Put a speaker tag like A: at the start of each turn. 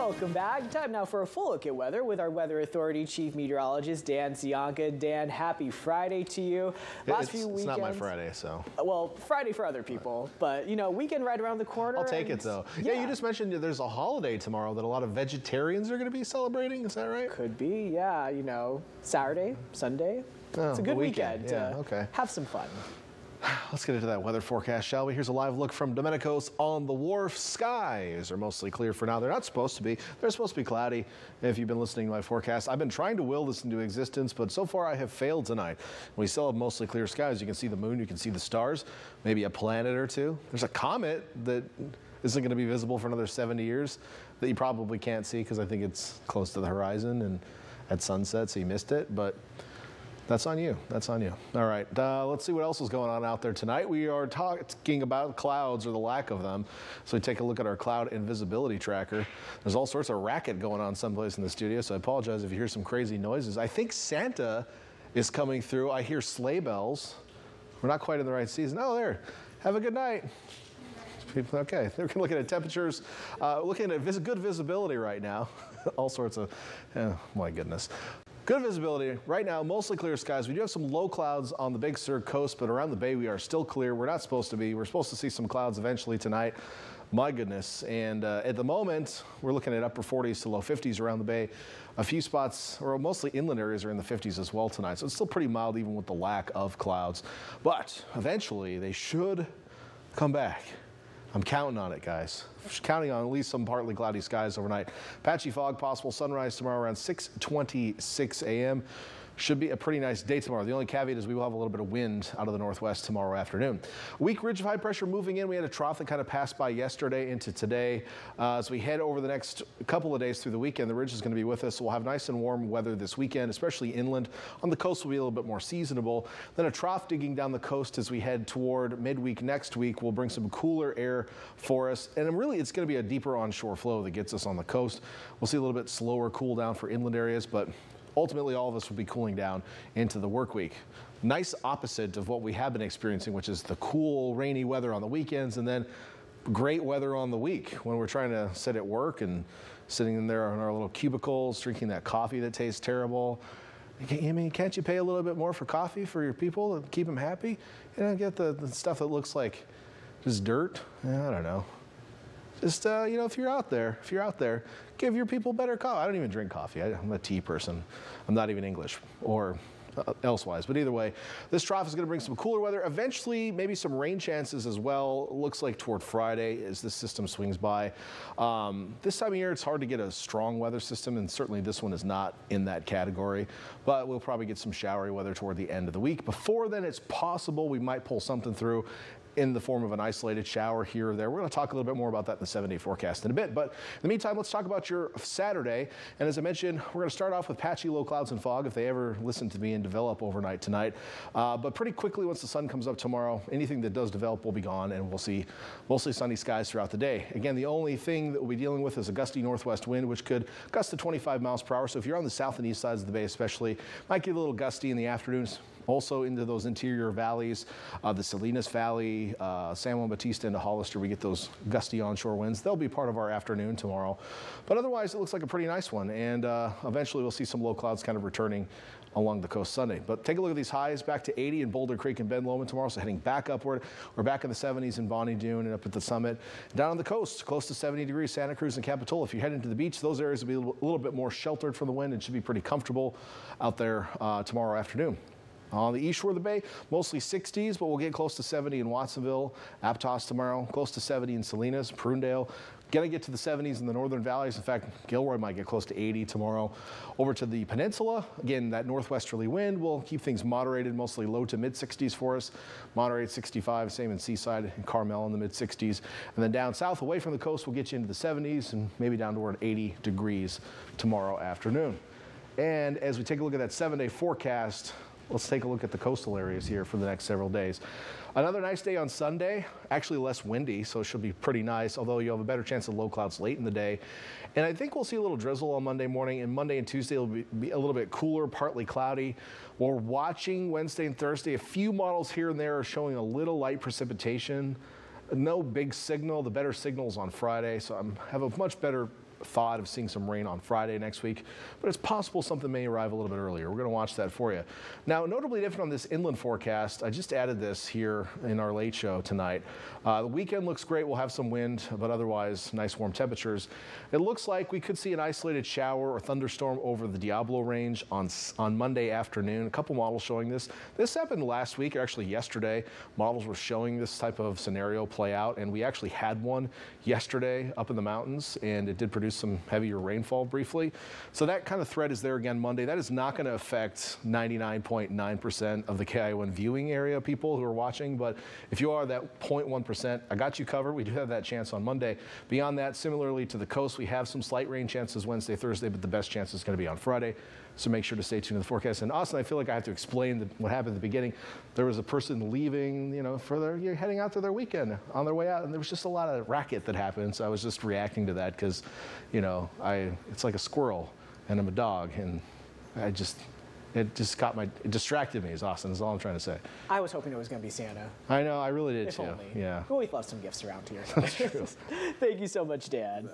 A: Welcome back. Time now for a full look at weather with our Weather Authority Chief Meteorologist, Dan Cianca. Dan, happy Friday to you.
B: Last few weekends. It's not my Friday, so.
A: Well, Friday for other people, but, you know, weekend right around the corner.
B: I'll take it, though. Yeah, you just mentioned there's a holiday tomorrow that a lot of vegetarians are going to be celebrating. Is that right?
A: Could be, yeah. You know, Saturday, Sunday. Oh, it's a good weekend.
B: Yeah, okay.
A: Have some fun.
B: Let's get into that weather forecast, shall we? Here's a live look from Domenico's on the Wharf. Skies are mostly clear for now. They're not supposed to be. They're supposed to be cloudy. If you've been listening to my forecast, I've been trying to will this into existence, but so far I have failed tonight. We still have mostly clear skies. You can see the moon, you can see the stars, maybe a planet or two. There's a comet that isn't going to be visible for another 70 years that you probably can't see because I think it's close to the horizon and at sunset, so you missed it. But that's on you. That's on you. All right. Let's see what else is going on out there tonight. We are talking about clouds or the lack of them. So we take a look at our cloud and visibility tracker. There's all sorts of racket going on someplace in the studio, so I apologize if you hear some crazy noises. I think Santa is coming through. I hear sleigh bells. We're not quite in the right season. Oh, there. Have a good night. Okay, they're looking at temperatures, looking at good visibility right now. All sorts of, oh my goodness. Good visibility right now, mostly clear skies. We do have some low clouds on the Big Sur coast, but around the bay we are still clear. We're not supposed to be. We're supposed to see some clouds eventually tonight. My goodness. And at the moment, we're looking at upper 40s to low 50s around the bay. A few spots, or mostly inland areas, are in the 50s as well tonight. So it's still pretty mild even with the lack of clouds. But eventually they should come back. I'm counting on it, guys. Counting on at least some partly cloudy skies overnight. Patchy fog possible. Sunrise tomorrow around 6:26 a.m. Should be a pretty nice day tomorrow. The only caveat is we will have a little bit of wind out of the northwest tomorrow afternoon. Weak ridge of high pressure moving in. We had a trough that kind of passed by yesterday into today. As we head over the next couple of days through the weekend, the ridge is going to be with us. So we'll have nice and warm weather this weekend, especially inland. On the coast will be a little bit more seasonable. Then a trough digging down the coast as we head toward midweek next week will bring some cooler air for us. And really, it's going to be a deeper onshore flow that gets us on the coast. We'll see a little bit slower cool down for inland areas, but ultimately, all of us will be cooling down into the work week. Nice opposite of what we have been experiencing, which is the cool, rainy weather on the weekends and then great weather on the week when we're trying to sit at work and sitting in there in our little cubicles, drinking that coffee that tastes terrible. I mean, can't you pay a little bit more for coffee for your people to keep them happy? You know, get the stuff that looks like just dirt. I don't know. Just, you know, if you're out there, give your people better coffee. I don't even drink coffee. I'm a tea person. I'm not even English or elsewise. But either way, this trough is going to bring some cooler weather. Eventually, maybe some rain chances as well. Looks like toward Friday as this system swings by. This time of year, it's hard to get a strong weather system, and certainly this one is not in that category. But we'll probably get some showery weather toward the end of the week. Before then, it's possible we might pull something through in the form of an isolated shower here or there. We're going to talk a little bit more about that in the 7-day forecast in a bit. But in the meantime, let's talk about your Saturday. And as I mentioned, we're going to start off with patchy low clouds and fog if they ever listen to me and develop overnight tonight. But pretty quickly, once the sun comes up tomorrow, anything that does develop will be gone, and we'll see mostly sunny skies throughout the day. Again, the only thing that we'll be dealing with is a gusty northwest wind, which could gust to 25 miles per hour. So if you're on the south and east sides of the bay especially, might get a little gusty in the afternoons. Also into those interior valleys, the Salinas Valley, San Juan Bautista into Hollister, we get those gusty onshore winds. They'll be part of our afternoon tomorrow. But otherwise, it looks like a pretty nice one. And eventually, we'll see some low clouds kind of returning along the coast Sunday. But take a look at these highs, back to 80 in Boulder Creek and Ben Lomond tomorrow. So heading back upward. We're back in the 70s in Bonnie Doon and up at the summit. Down on the coast, close to 70 degrees, Santa Cruz and Capitola. If you head into the beach, those areas will be a little bit more sheltered from the wind and should be pretty comfortable out there tomorrow afternoon. On the east shore of the bay, mostly 60s, but we'll get close to 70 in Watsonville, Aptos tomorrow, close to 70 in Salinas, Prunedale. Going to get to the 70s in the northern valleys. In fact, Gilroy might get close to 80 tomorrow. Over to the peninsula, again, that northwesterly wind will keep things moderated, mostly low to mid 60s for us. Moderated 65, same in Seaside and Carmel in the mid 60s. And then down south, away from the coast, we'll get you into the 70s and maybe down toward 80 degrees tomorrow afternoon. And as we take a look at that 7-day forecast, let's take a look at the coastal areas here for the next several days. Another nice day on Sunday, actually less windy, so it should be pretty nice, although you'll have a better chance of low clouds late in the day. And I think we'll see a little drizzle on Monday morning, and Monday and Tuesday will be a little bit cooler, partly cloudy. We're watching Wednesday and Thursday. A few models here and there are showing a little light precipitation. No big signal. The better signal's on Friday, so I have a much better thought of seeing some rain on Friday next week, but it's possible something may arrive a little bit earlier. We're going to watch that for you. Now, notably different on this inland forecast, I just added this here in our late show tonight. The weekend looks great. We'll have some wind, but otherwise nice warm temperatures. It looks like we could see an isolated shower or thunderstorm over the Diablo range on Monday afternoon. A couple models showing this. This happened last week, or actually yesterday. Models were showing this type of scenario play out, and we actually had one yesterday up in the mountains, and it did produce some heavier rainfall briefly. So that kind of threat is there again Monday. That is not going to affect 99.9% of the KION viewing area people who are watching, but if you are that 0.1%, I got you covered. We do have that chance on Monday. Beyond that, similarly to the coast, we have some slight rain chances Wednesday, Thursday, but the best chance is going to be on Friday. So make sure to stay tuned to the forecast. And Austin, I feel like I have to explain what happened at the beginning. There was a person leaving, you're heading out to their weekend on their way out, and there was just a lot of racket that happened. So I was just reacting to that because, it's like a squirrel, and I'm a dog, and it distracted me, Austin, is all I'm trying to say.
A: I was hoping it was going to be Santa.
B: I know, I really did
A: If
B: too.
A: only.
B: Yeah.
A: Well, we've left some gifts around here.
B: That's true.
A: Thank you so much, Dan.